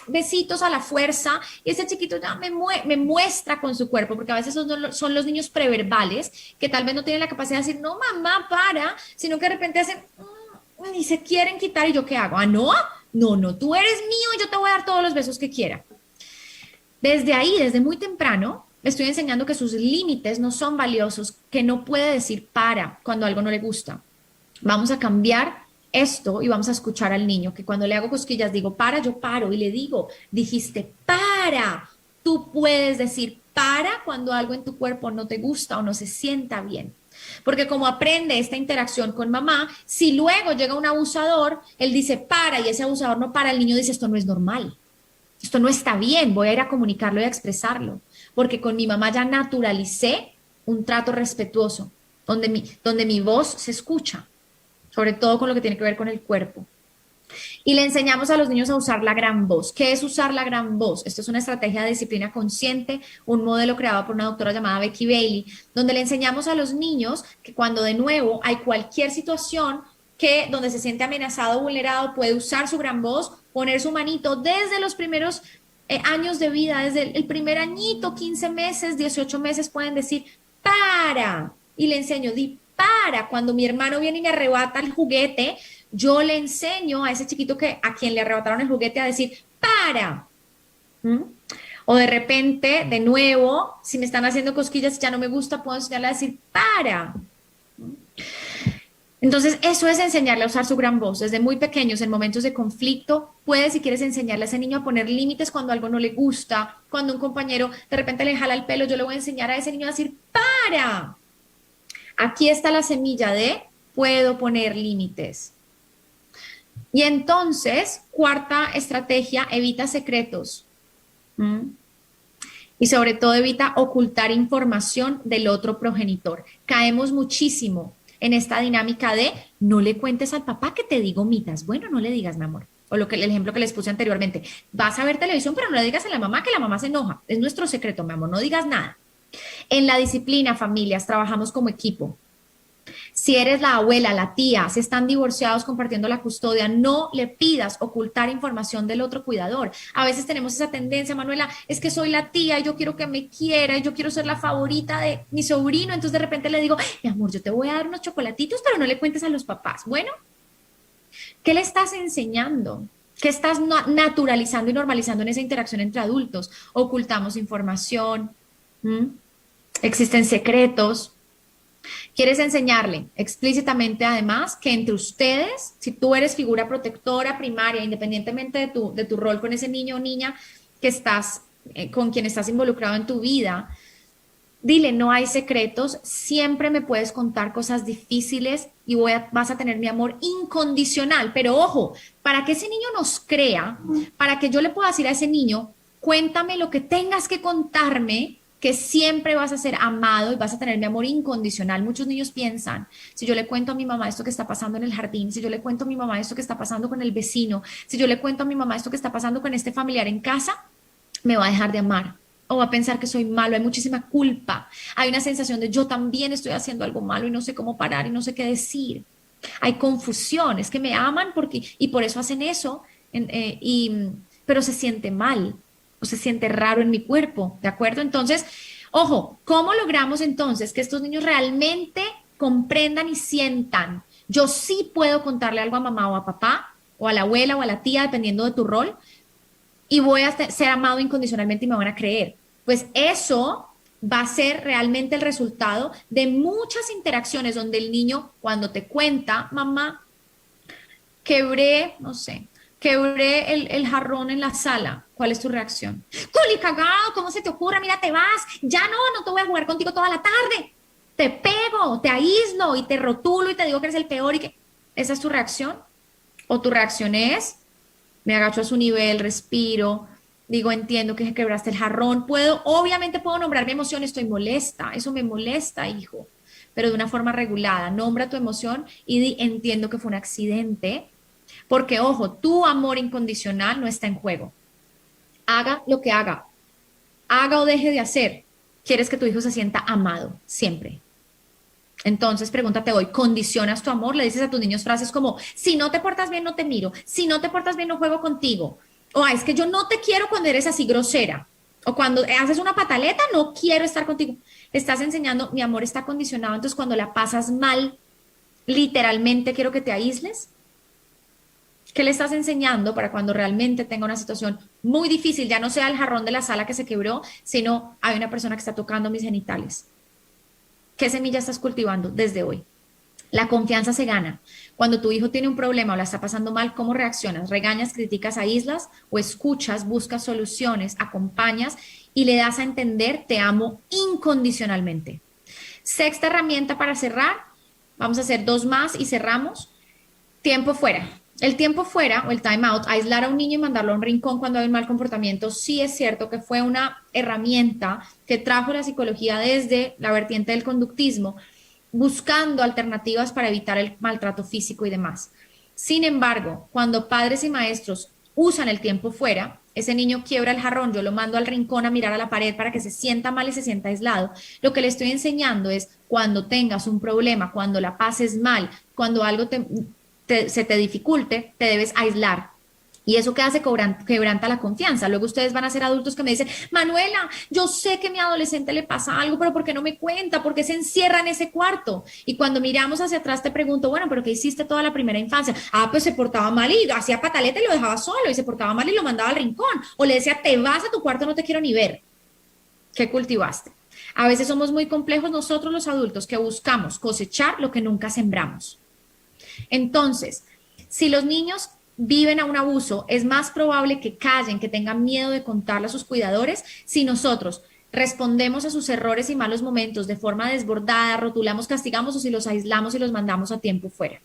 besitos a la fuerza y ese chiquito ya me muestra con su cuerpo, porque a veces son los niños preverbales que tal vez no tienen la capacidad de decir, no mamá, para, sino que de repente hacen, y se quieren quitar y yo qué hago, no, tú eres mío y yo te voy a dar todos los besos que quiera. Desde ahí, desde muy temprano, le estoy enseñando que sus límites no son valiosos, que no puede decir para cuando algo no le gusta. Vamos a cambiar esto y vamos a escuchar al niño, que cuando le hago cosquillas digo para, yo paro y le digo, dijiste para. Tú puedes decir para cuando algo en tu cuerpo no te gusta o no se sienta bien. Porque como aprende esta interacción con mamá, si luego llega un abusador, él dice para y ese abusador no para, el niño dice esto no es normal. Esto no está bien, voy a ir a comunicarlo y a expresarlo, porque con mi mamá ya naturalicé un trato respetuoso, donde mi voz se escucha, sobre todo con lo que tiene que ver con el cuerpo. Y le enseñamos a los niños a usar la gran voz. ¿Qué es usar la gran voz? Esto es una estrategia de disciplina consciente, un modelo creado por una doctora llamada Becky Bailey, donde le enseñamos a los niños que cuando de nuevo hay cualquier situación que donde se siente amenazado o vulnerado, puede usar su gran voz, poner su manito desde los primeros años de vida, desde el primer añito, 15 meses, 18 meses, pueden decir, para. Y le enseño, di para. Cuando mi hermano viene y me arrebata el juguete, yo le enseño a ese chiquito que a quien le arrebataron el juguete a decir, para. ¿Mm? O de repente, de nuevo, si me están haciendo cosquillas y ya no me gusta, puedo enseñarle a decir, para. Entonces, eso es enseñarle a usar su gran voz. Desde muy pequeños, en momentos de conflicto, puedes, si quieres, enseñarle a ese niño a poner límites cuando algo no le gusta, cuando un compañero de repente le jala el pelo, yo le voy a enseñar a ese niño a decir, para. Aquí está la semilla de puedo poner límites. Y entonces, cuarta estrategia, evita secretos. ¿Mm? Y sobre todo evita ocultar información del otro progenitor. Caemos muchísimo en esta dinámica de no le cuentes al papá que te digo mitas. Bueno, no le digas, mi amor. O lo que el ejemplo que les puse anteriormente. Vas a ver televisión, pero no le digas a la mamá que la mamá se enoja. Es nuestro secreto, mi amor. No digas nada. En la disciplina, familias, trabajamos como equipo. Si eres la abuela, la tía, si están divorciados compartiendo la custodia, no le pidas ocultar información del otro cuidador. A veces tenemos esa tendencia, Manuela, es que soy la tía y yo quiero que me quiera y yo quiero ser la favorita de mi sobrino, entonces de repente le digo, mi amor, yo te voy a dar unos chocolatitos, pero no le cuentes a los papás. Bueno, ¿qué le estás enseñando? ¿Qué estás naturalizando y normalizando en esa interacción entre adultos? Ocultamos información, ¿m? Existen secretos. Quieres enseñarle explícitamente además que entre ustedes, si tú eres figura protectora primaria, independientemente de tu rol con ese niño o niña que estás, con quien estás involucrado en tu vida, dile, no hay secretos, siempre me puedes contar cosas difíciles y vas a tener mi amor incondicional. Pero ojo, para que ese niño nos crea, para que yo le pueda decir a ese niño, cuéntame lo que tengas que contarme, que siempre vas a ser amado y vas a tener mi amor incondicional. Muchos niños piensan, si yo le cuento a mi mamá esto que está pasando en el jardín, si yo le cuento a mi mamá esto que está pasando con el vecino, si yo le cuento a mi mamá esto que está pasando con este familiar en casa, me va a dejar de amar o va a pensar que soy malo. Hay muchísima culpa, hay una sensación de yo también estoy haciendo algo malo y no sé cómo parar y no sé qué decir. Hay confusión, es que me aman porque y por eso hacen eso, pero se siente mal o se siente raro en mi cuerpo, ¿de acuerdo? Entonces, ojo, ¿cómo logramos entonces que estos niños realmente comprendan y sientan? Yo sí puedo contarle algo a mamá o a papá o a la abuela o a la tía, dependiendo de tu rol, y voy a ser amado incondicionalmente y me van a creer. Pues eso va a ser realmente el resultado de muchas interacciones donde el niño, cuando te cuenta, mamá, quebré, no sé, quebré el jarrón en la sala. ¿Cuál es tu reacción? Culi cagado, ¿cómo se te ocurre? Mira, te vas. Ya no te voy a jugar contigo toda la tarde. Te pego, te aíslo y te rotulo y te digo que eres el peor y que... ¿Esa es tu reacción? ¿O tu reacción es, me agacho a su nivel, respiro, digo, entiendo que quebraste el jarrón, obviamente puedo nombrar mi emoción, estoy molesta, eso me molesta, hijo, pero de una forma regulada, nombra tu emoción y entiendo que fue un accidente, porque ojo, tu amor incondicional no está en juego. Haga lo que haga o deje de hacer, quieres que tu hijo se sienta amado, siempre. Entonces, pregúntate hoy, ¿condicionas tu amor? Le dices a tus niños frases como, si no te portas bien, no te miro, si no te portas bien, no juego contigo. O es que yo no te quiero cuando eres así grosera. O cuando haces una pataleta, no quiero estar contigo. Le estás enseñando, mi amor está condicionado, entonces cuando la pasas mal, literalmente quiero que te aísles. ¿Qué le estás enseñando para cuando realmente tenga una situación muy difícil, ya no sea el jarrón de la sala que se quebró, sino hay una persona que está tocando mis genitales? ¿Qué semilla estás cultivando desde hoy? La confianza se gana. Cuando tu hijo tiene un problema o la está pasando mal, ¿cómo reaccionas? ¿Regañas, criticas, aíslas o escuchas, buscas soluciones, acompañas y le das a entender te amo incondicionalmente? Sexta herramienta para cerrar. Vamos a hacer dos más y cerramos. Tiempo fuera. El tiempo fuera o el time out, aislar a un niño y mandarlo a un rincón cuando hay un mal comportamiento, sí es cierto que fue una herramienta que trajo la psicología desde la vertiente del conductismo, buscando alternativas para evitar el maltrato físico y demás. Sin embargo, cuando padres y maestros usan el tiempo fuera, ese niño quiebra el jarrón, yo lo mando al rincón a mirar a la pared para que se sienta mal y se sienta aislado. Lo que le estoy enseñando es cuando tengas un problema, cuando la pases mal, cuando algo se te dificulte, te debes aislar. Y eso que hace quebranta la confianza. Luego ustedes van a ser adultos que me dicen, Manuela, yo sé que a mi adolescente le pasa algo, pero ¿por qué no me cuenta? ¿Por qué se encierra en ese cuarto? Y cuando miramos hacia atrás te pregunto, bueno, pero ¿qué hiciste toda la primera infancia? Ah, pues se portaba mal y hacía pataleta y lo dejaba solo, y se portaba mal y lo mandaba al rincón. O le decía, te vas a tu cuarto, no te quiero ni ver. ¿Qué cultivaste? A veces somos muy complejos nosotros los adultos que buscamos cosechar lo que nunca sembramos. Entonces, si los niños viven a un abuso, es más probable que callen, que tengan miedo de contarle a sus cuidadores. Si nosotros respondemos a sus errores y malos momentos de forma desbordada, rotulamos, castigamos, o si los aislamos y los mandamos a tiempo fuera.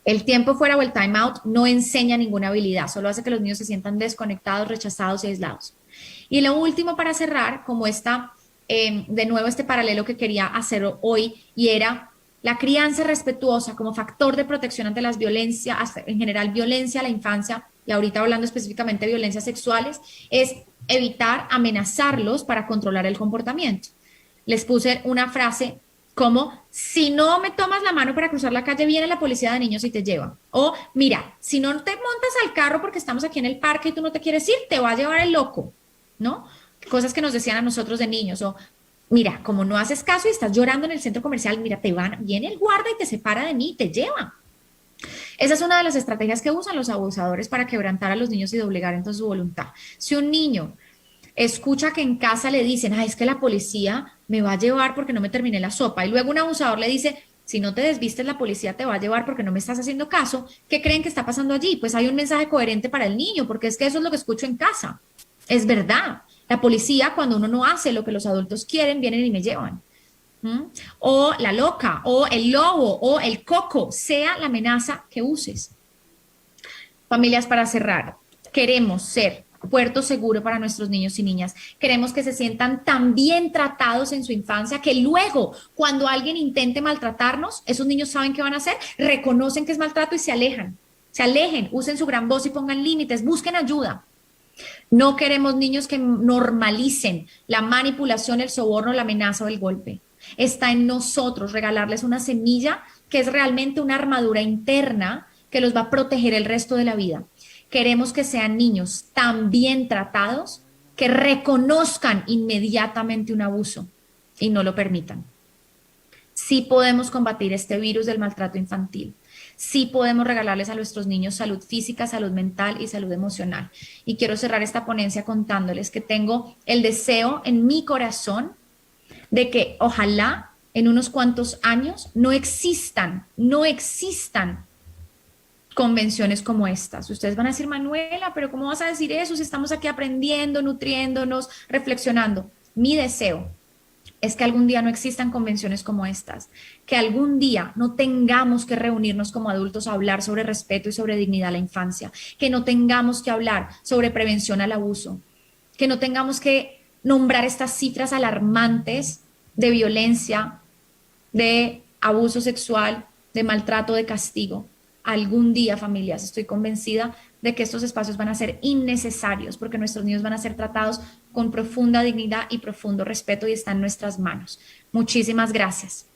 El tiempo fuera o el time out no enseña ninguna habilidad, solo hace que los niños se sientan desconectados, rechazados y aislados. Y lo último para cerrar, como esta, de nuevo este paralelo que quería hacer hoy, y era la crianza respetuosa como factor de protección ante las violencias, en general violencia a la infancia, y ahorita hablando específicamente de violencias sexuales, es evitar amenazarlos para controlar el comportamiento. Les puse una frase como, si no me tomas la mano para cruzar la calle, viene la policía de niños y te lleva. O, mira, si no te montas al carro porque estamos aquí en el parque y tú no te quieres ir, te va a llevar el loco, ¿no? Cosas que nos decían a nosotros de niños. O, mira, como no haces caso y estás llorando en el centro comercial, mira, viene el guarda y te separa de mí y te lleva. Esa es una de las estrategias que usan los abusadores para quebrantar a los niños y doblegar entonces su voluntad. Si un niño escucha que en casa le dicen, es que la policía me va a llevar porque no me terminé la sopa, y luego un abusador le dice, si no te desvistes, la policía te va a llevar porque no me estás haciendo caso, ¿qué creen que está pasando allí? Pues hay un mensaje coherente para el niño, porque es que eso es lo que escucho en casa. Es verdad. La policía, cuando uno no hace lo que los adultos quieren, vienen y me llevan. ¿Mm? O la loca, o el lobo, o el coco, sea la amenaza que uses. Familias, para cerrar, queremos ser puerto seguro para nuestros niños y niñas. Queremos que se sientan tan bien tratados en su infancia que luego, cuando alguien intente maltratarnos, esos niños saben qué van a hacer, reconocen que es maltrato y se alejan. Se alejen, usen su gran voz y pongan límites, busquen ayuda. No queremos niños que normalicen la manipulación, el soborno, la amenaza o el golpe. Está en nosotros regalarles una semilla que es realmente una armadura interna que los va a proteger el resto de la vida. Queremos que sean niños tan bien tratados que reconozcan inmediatamente un abuso y no lo permitan. Sí podemos combatir este virus del maltrato infantil. Sí podemos regalarles a nuestros niños salud física, salud mental y salud emocional. Y quiero cerrar esta ponencia contándoles que tengo el deseo en mi corazón de que ojalá en unos cuantos años no existan convenciones como estas. Ustedes van a decir, Manuela, pero ¿cómo vas a decir eso si estamos aquí aprendiendo, nutriéndonos, reflexionando? Mi deseo es que algún día no existan convenciones como estas, que algún día no tengamos que reunirnos como adultos a hablar sobre respeto y sobre dignidad a la infancia, que no tengamos que hablar sobre prevención al abuso, que no tengamos que nombrar estas cifras alarmantes de violencia, de abuso sexual, de maltrato, de castigo. Algún día, familias, estoy convencida de que estos espacios van a ser innecesarios porque nuestros niños van a ser tratados con profunda dignidad y profundo respeto y está en nuestras manos. Muchísimas gracias.